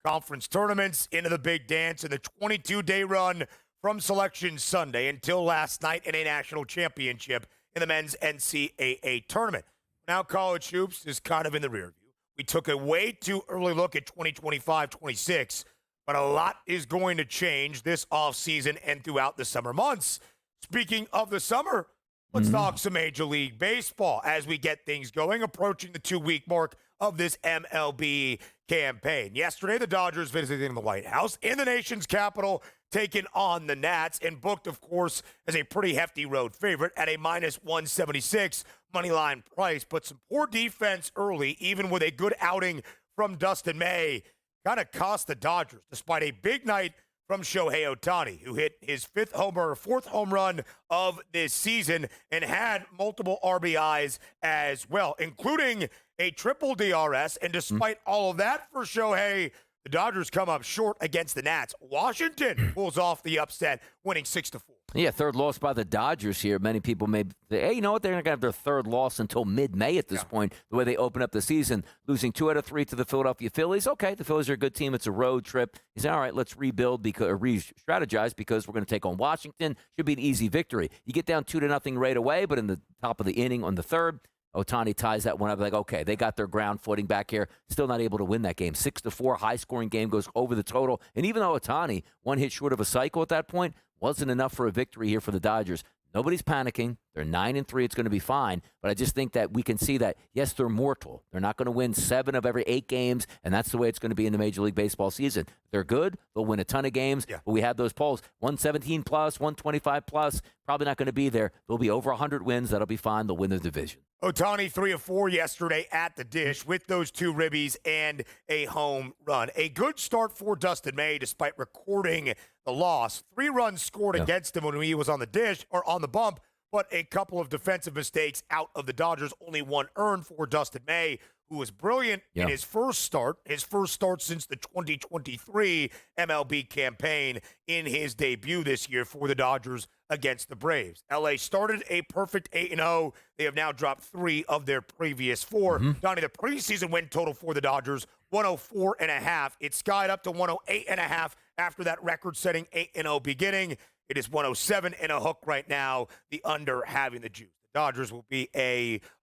Conference tournaments into the big dance and the 22-day run from Selection Sunday until last night in a national championship in the men's NCAA tournament. Now college hoops is kind of in the rear view. We took a way too early look at 2025-26, but a lot is going to change this offseason and throughout the summer months. Speaking of the summer, let's talk some Major League Baseball as we get things going, approaching the 2-week mark of this MLB campaign. Yesterday, the Dodgers visiting the White House in the nation's capital, taking on the Nats, and booked, of course, as a pretty hefty road favorite at a minus 176 moneyline price. But some poor defense early, even with a good outing from Dustin May, kind of cost the Dodgers, despite a big night from Shohei Ohtani, who hit his fourth home run of this season and had multiple RBIs as well, including a triple DRS. And despite all of that for Shohei, the Dodgers come up short against the Nats. Washington pulls off the upset, winning 6-4. Yeah, third loss by the Dodgers here. Many people may say, hey, you know what? They're not going to have their third loss until mid-May at this point, the way they open up the season, losing 2 out of 3 to the Philadelphia Phillies. Okay, the Phillies are a good team. It's a road trip. He said, all right, let's rebuild or re-strategize because we're going to take on Washington. Should be an easy victory. You get down 2-0 right away, but in the top of the inning on the third, Ohtani ties that one up. Like, okay, they got their ground footing back here. Still not able to win that game. 6-4, high-scoring game, goes over the total. And even though Ohtani, one hit short of a cycle at that point, wasn't enough for a victory here for the Dodgers. Nobody's panicking. They're 9-3. It's going to be fine. But I just think that we can see that, yes, they're mortal. They're not going to win 7 of every 8 games, and that's the way it's going to be in the Major League Baseball season. They're good. They'll win a ton of games. Yeah. But we have those polls, 117 plus, 125 plus. Probably not going to be there. There'll be over 100 wins. That'll be fine. They'll win the division. Ohtani 3 of 4 yesterday at the Dish with those 2 ribbies and a home run. A good start for Dustin May despite recording the loss. 3 runs scored against him when he was on the Dish or on the bump, but a couple of defensive mistakes out of the Dodgers. Only 1 earned for Dustin May, who was brilliant in his first start since the 2023 MLB campaign in his debut this year for the Dodgers against the Braves. LA started a perfect 8-0. They have now dropped 3 of their previous 4. Donnie, the preseason win total for the Dodgers, 104.5. It skied up to 108.5 after that record-setting 8-0 beginning. It is 107 and a hook right now, the under having the juice. The Dodgers will be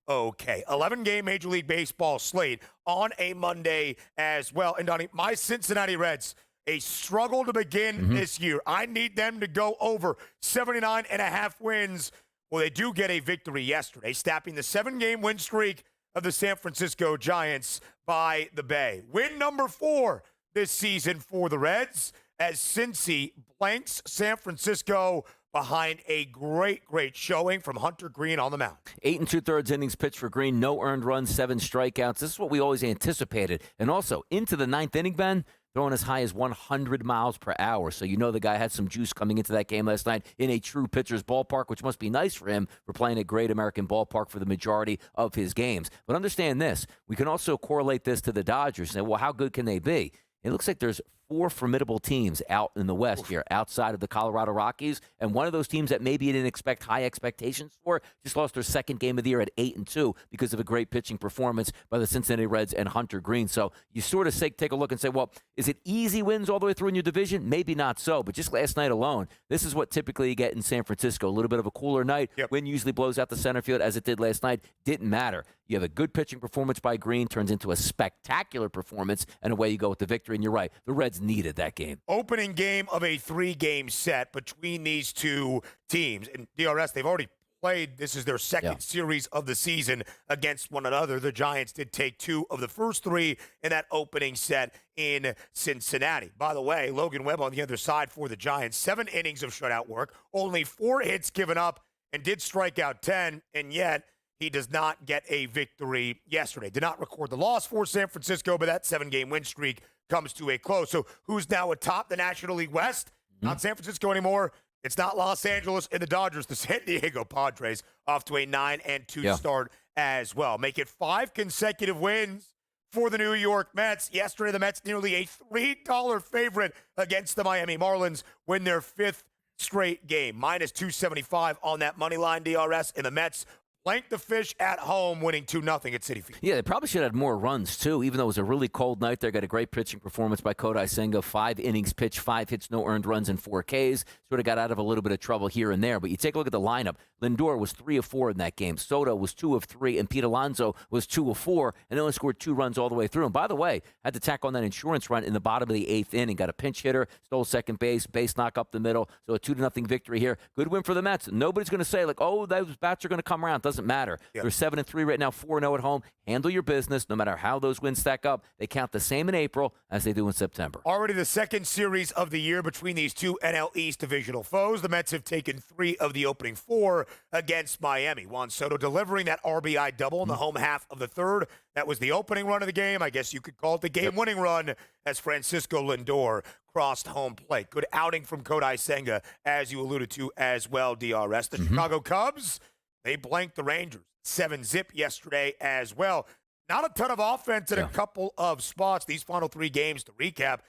okay. 11-game Major League Baseball slate on a Monday as well. And Donnie, my Cincinnati Reds, a struggle to begin this year. I need them to go over 79.5 wins. Well, they do get a victory yesterday, snapping the 7-game win streak of the San Francisco Giants by the Bay. Win number 4 this season for the Reds as Cincy blanks San Francisco behind a great showing from Hunter Green on the mound. 8 2/3 innings pitched for Green, no earned runs, 7 strikeouts. This is what we always anticipated. And also, into the 9th inning, Ben, throwing as high as 100 miles per hour. So you know the guy had some juice coming into that game last night in a true pitcher's ballpark, which must be nice for him for playing a great American ballpark for the majority of his games. But understand this. We can also correlate this to the Dodgers. Say, well, how good can they be? It looks like there's 4 formidable teams out in the West here outside of the Colorado Rockies. And one of those teams that maybe you didn't expect high expectations for just lost their 2nd game of the year at 8-2 because of a great pitching performance by the Cincinnati Reds and Hunter Green. So you sort of take a look and say, well, is it easy wins all the way through in your division? Maybe not so. But just last night alone, this is what typically you get in San Francisco. A little bit of a cooler night. Wind usually blows out the center field as it did last night. Didn't matter. You have a good pitching performance by Green, turns into a spectacular performance, and away you go with the victory. And you're right, the Reds needed that game. Opening game of a 3-game set between these 2 teams. And DRS, they've already played. This is their 2nd series of the season against one another. The Giants did take 2 of the first 3 in that opening set in Cincinnati. By the way, Logan Webb on the other side for the Giants. 7 innings of shutout work, only 4 hits given up, and did strike out 10, and yet he does not get a victory yesterday. Did not record the loss for San Francisco, but that 7-game win streak comes to a close. So who's now atop the National League West? Not San Francisco anymore. It's not Los Angeles and the Dodgers. The San Diego Padres off to a 9-2 start as well. Make it 5 consecutive wins for the New York Mets. Yesterday, the Mets nearly a $3 favorite against the Miami Marlins, win their 5th straight game. Minus 275 on that money line DRS, and the Mets blanked the Fish at home, winning 2-0 at Citi Field. Yeah, they probably should have had more runs, too, even though it was a really cold night there. Got a great pitching performance by Kodai Senga. 5 innings pitched, 5 hits, no earned runs, and 4 Ks. Sort of got out of a little bit of trouble here and there. But you take a look at the lineup. Lindor was 3 of 4 in that game. Soto was 2 of 3, and Pete Alonso was 2 of 4, and only scored 2 runs all the way through. And by the way, had to tack on that insurance run in the bottom of the 8th inning. Got a pinch hitter, stole second base knock up the middle. So a 2-0 victory here. Good win for the Mets. Nobody's going to say, like, oh, those bats are going to come around. Doesn't doesn't matter. They're 7-3 right now, 4-0 at home. Handle your business. No matter how those wins stack up, they count the same in April as they do in September. Already the second series of the year between these two NL East divisional foes. The Mets have taken 3 of the opening 4 against Miami. Juan Soto delivering that RBI double in the home half of the third. That was the opening run of the game. I guess you could call it the game-winning run as Francisco Lindor crossed home plate. Good outing from Kodai Senga, as you alluded to as well, DRS. The Chicago Cubs, they blanked the Rangers. 7-zip yesterday as well. Not a ton of offense in a couple of spots. These final 3 games, to recap,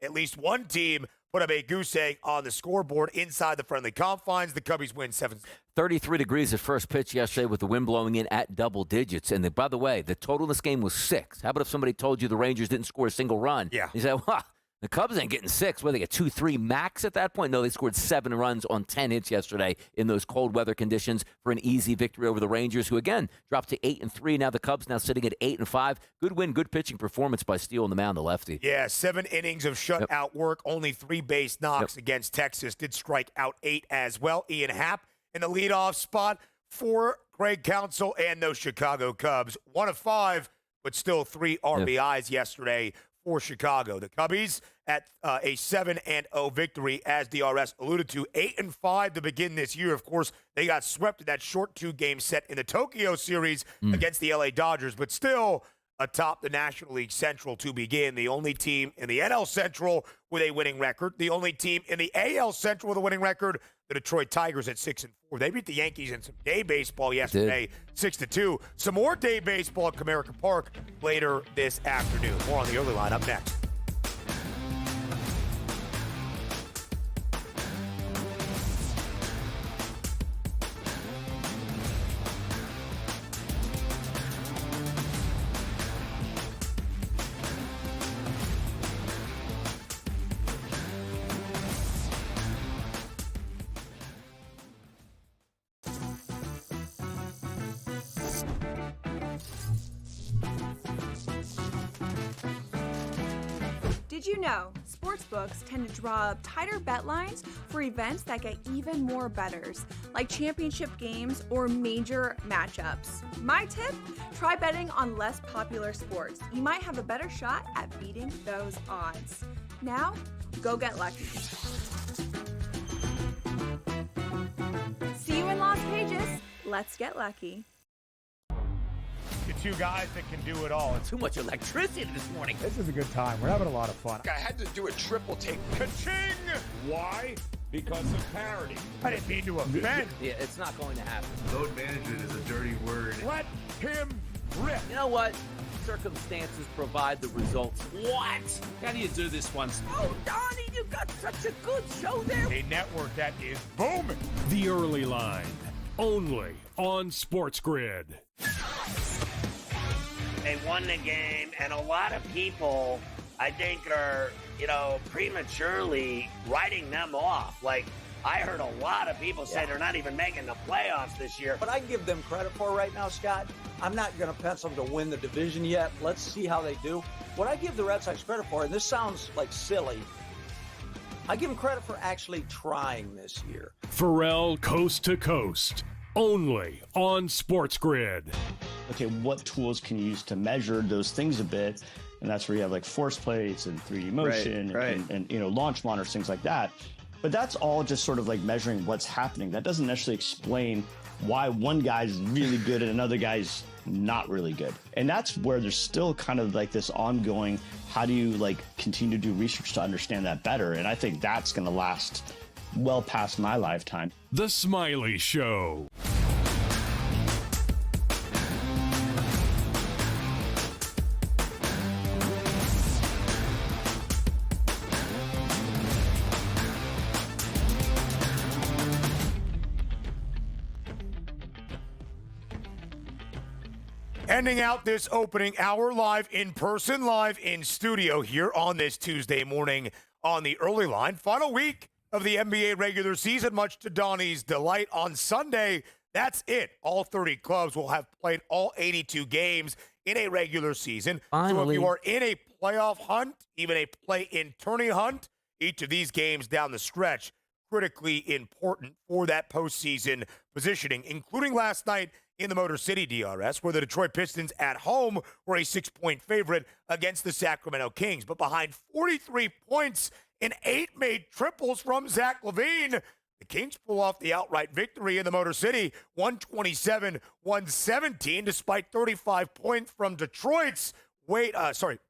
at least one team put up a goose egg on the scoreboard inside the friendly confines. The Cubbies win 7. 33 degrees at first pitch yesterday with the wind blowing in at double digits. And by the way, the total in this game was 6. How about if somebody told you the Rangers didn't score a single run? Yeah. You said, well, the Cubs ain't getting 6. Well, they get 2-3 max at that point. No, they scored 7 runs on 10 hits yesterday in those cold weather conditions for an easy victory over the Rangers, who again dropped to 8-3. Now the Cubs now sitting at 8-5. Good win, good pitching performance by Steele on the mound, the lefty. Yeah, 7 innings of shutout work, only 3 base knocks against Texas. Did strike out 8 as well. Ian Happ in the leadoff spot for Craig Counsell and those Chicago Cubs. 1 of 5, but still 3 RBIs yesterday for Chicago. The Cubbies at a 7-0 victory, as DRS alluded to, 8-5 to begin this year. Of course, they got swept in that short 2-game set in the Tokyo series against the LA Dodgers, but still atop the National League Central to begin. The only team in the NL Central with a winning record. The only team in the AL Central with a winning record, the Detroit Tigers at 6-4. They beat the Yankees in some day baseball yesterday, 6-2. Some more day baseball at Comerica Park later this afternoon. More on the early line up next. Did you know sportsbooks tend to draw up tighter bet lines for events that get even more bettors, like championship games or major matchups? My tip? Try betting on less popular sports. You might have a better shot at beating those odds. Now, go get lucky. See you in Las Vegas. Let's get lucky. The 2 guys that can do it all. Too much electricity this morning. This is a good time. We're having a lot of fun. I had to do a triple take. Ka-ching! Why? Because of parity. I didn't mean to offend. Yeah, it's not going to happen. Load management is a dirty word. Let him rip. You know what? Circumstances provide the results. What? How do you do this once? Oh, Donnie, you got such a good show there. A network that is booming. The early line, only on SportsGrid. They won the game, and a lot of people, I think, are, prematurely writing them off. Like, I heard a lot of people say they're not even making the playoffs this year. What I give them credit for right now, Scott, I'm not going to pencil them to win the division yet. Let's see how they do. What I give the Red Sox credit for, and this sounds like silly, I give them credit for actually trying this year. Pharrell Coast to Coast, only on SportsGrid. Okay, what tools can you use to measure those things a bit? And that's where you have like force plates and 3D motion and launch monitors, things like that. But that's all just sort of like measuring what's happening. That doesn't necessarily explain why one guy's really good and another guy's not really good. And that's where there's still kind of like this ongoing, how do you like continue to do research to understand that better? And I think that's going to last well past my lifetime. The Smiley Show. Ending out this opening hour live in person, live in studio here on this Tuesday morning on the early line. Final week of the NBA regular season, much to Donnie's delight. On Sunday, that's it. All 30 clubs will have played all 82 games in a regular season. Finally. So if you are in a playoff hunt, even a play-in tourney hunt, each of these games down the stretch critically important for that postseason positioning, including last night in the Motor City DRS, where the Detroit Pistons at home were a 6-point favorite against the Sacramento Kings. But behind 43 points and 8 made triples from Zach LaVine, the Kings pull off the outright victory in the Motor City, 127-117, despite 35 points from Detroit's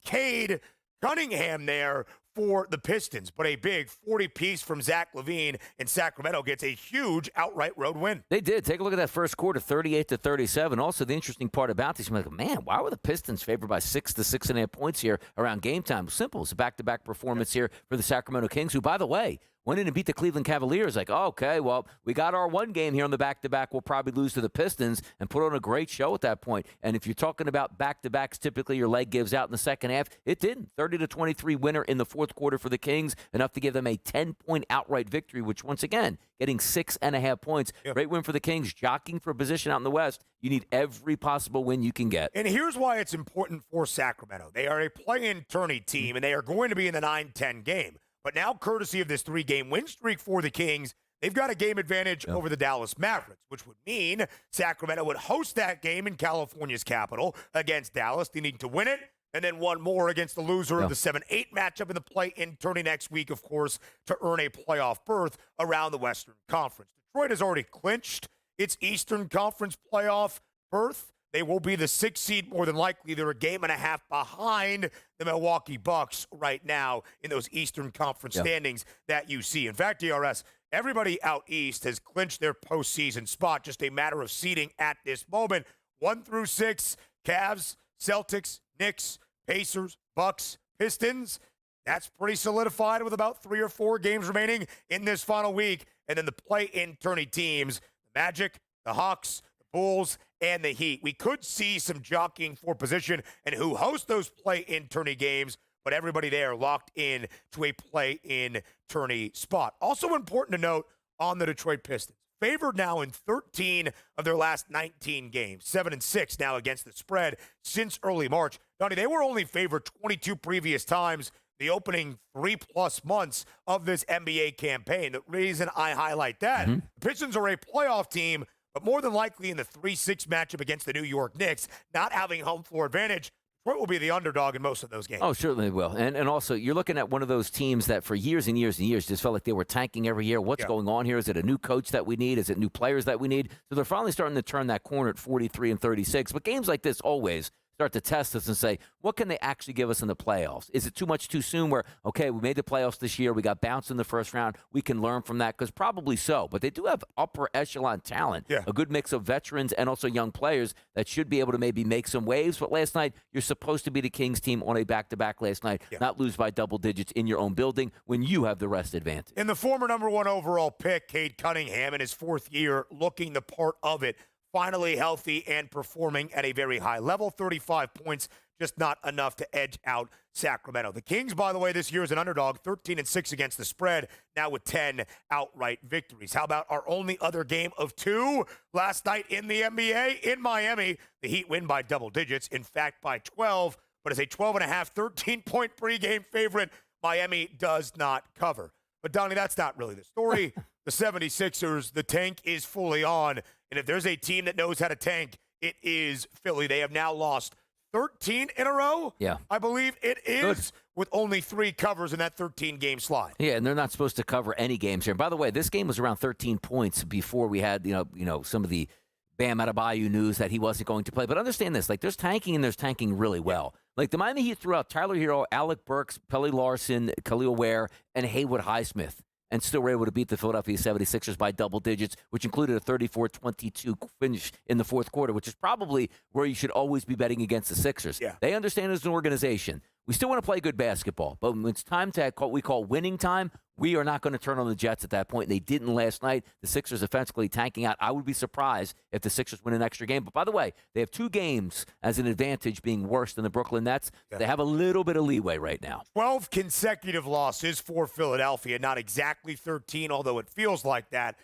Cade Cunningham there for the Pistons. But a big 40-piece from Zach LaVine, and Sacramento gets a huge outright road win. They did. Take a look at that first quarter, 38-37. Also, the interesting part about this, you're like, man, why were the Pistons favored by 6 to 6.5 points here around game time? Simple. It's a back-to-back performance here for the Sacramento Kings, who, by the way, went in and beat the Cleveland Cavaliers. Like, oh, okay, well, we got our one game here on the back-to-back. We'll probably lose to the Pistons and put on a great show at that point. And if you're talking about back-to-backs, typically your leg gives out in the second half. It didn't. 30-23 winner in the fourth quarter for the Kings, enough to give them a 10-point outright victory, which, once again, getting 6.5 points. Yep. Great win for the Kings, jockeying for a position out in the West. You need every possible win you can get. And here's why it's important for Sacramento. They are a play-in tourney team, and they are going to be in the 9-10 game. But now, courtesy of this 3-game win streak for the Kings, they've got a game advantage over the Dallas Mavericks, which would mean Sacramento would host that game in California's capital against Dallas. They need to win it, and then one more against the loser of the 7-8 matchup in the play-in tourney next week, of course, to earn a playoff berth around the Western Conference. Detroit has already clinched its Eastern Conference playoff berth. They will be the 6th seed more than likely. They're a game and a half behind the Milwaukee Bucks right now in those Eastern Conference standings that you see. In fact, DRS, everybody out east has clinched their postseason spot. Just a matter of seeding at this moment. 1 through 6, Cavs, Celtics, Knicks, Pacers, Bucks, Pistons. That's pretty solidified with about 3 or 4 games remaining in this final week. And then the play-in tourney teams, the Magic, the Hawks, the Bulls, and the Heat. We could see some jockeying for position and who hosts those play-in tourney games, but everybody there locked in to a play-in tourney spot. Also important to note on the Detroit Pistons, favored now in 13 of their last 19 games, 7-6 now against the spread since early March. Donnie, they were only favored 22 previous times the opening 3+ months of this NBA campaign. The reason I highlight that, the Pistons are a playoff team, but more than likely in the 3-6 matchup against the New York Knicks, not having home floor advantage, Detroit will be the underdog in most of those games. Oh, certainly will. And also, you're looking at one of those teams that for years and years and years just felt like they were tanking every year. What's going on here? Is it a new coach that we need? Is it new players that we need? So they're finally starting to turn that corner at 43-36. But games like this always start to test us and say, what can they actually give us in the playoffs? Is it too much too soon where, okay, we made the playoffs this year, we got bounced in the first round, we can learn from that? Because probably so. But they do have upper echelon talent, a good mix of veterans and also young players that should be able to maybe make some waves. But last night, you're supposed to be the Kings team on a back-to-back last night, not lose by double digits in your own building when you have the rest advantage. And the former number 1 overall pick, Cade Cunningham, in his 4th year, looking the part of it, finally healthy and performing at a very high level. 35 points, just not enough to edge out Sacramento. The Kings, by the way, this year is an underdog, 13-6 against the spread, now with 10 outright victories. How about our only other game of 2 last night in the NBA? In Miami, the Heat win by double digits, in fact by 12, but as a 12.5, 13-point pregame favorite, Miami does not cover. But, Donnie, that's not really the story. The 76ers, the tank is fully on. And if there's a team that knows how to tank, it is Philly. They have now lost 13 in a row. Yeah. I believe it is, with only 3 covers in that 13-game slide. Yeah, and they're not supposed to cover any games here. And by the way, this game was around 13 points before we had, you know, some of the Bam Adebayo news that he wasn't going to play. But understand this, like there's tanking and there's tanking really well. Like the Miami Heat threw out Tyler Hero, Alec Burks, Pelly Larson, Khalil Ware, and Haywood Highsmith, and still were able to beat the Philadelphia 76ers by double digits, which included a 34-22 finish in the fourth quarter, which is probably where you should always be betting against the Sixers. Yeah. They understand as an organization, we still want to play good basketball, but when it's time to what we call winning time, we are not going to turn on the Jets at that point. They didn't last night. The Sixers offensively tanking out. I would be surprised if the Sixers win an extra game. But by the way, they have 2 games as an advantage being worse than the Brooklyn Nets. Yeah. They have a little bit of leeway right now. 12 consecutive losses for Philadelphia. Not exactly 13, although it feels like that.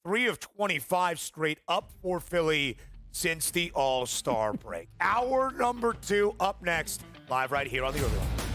3 of 25 straight up for Philly since the All-Star break. Hour number 2 up next, live right here on the Early Line.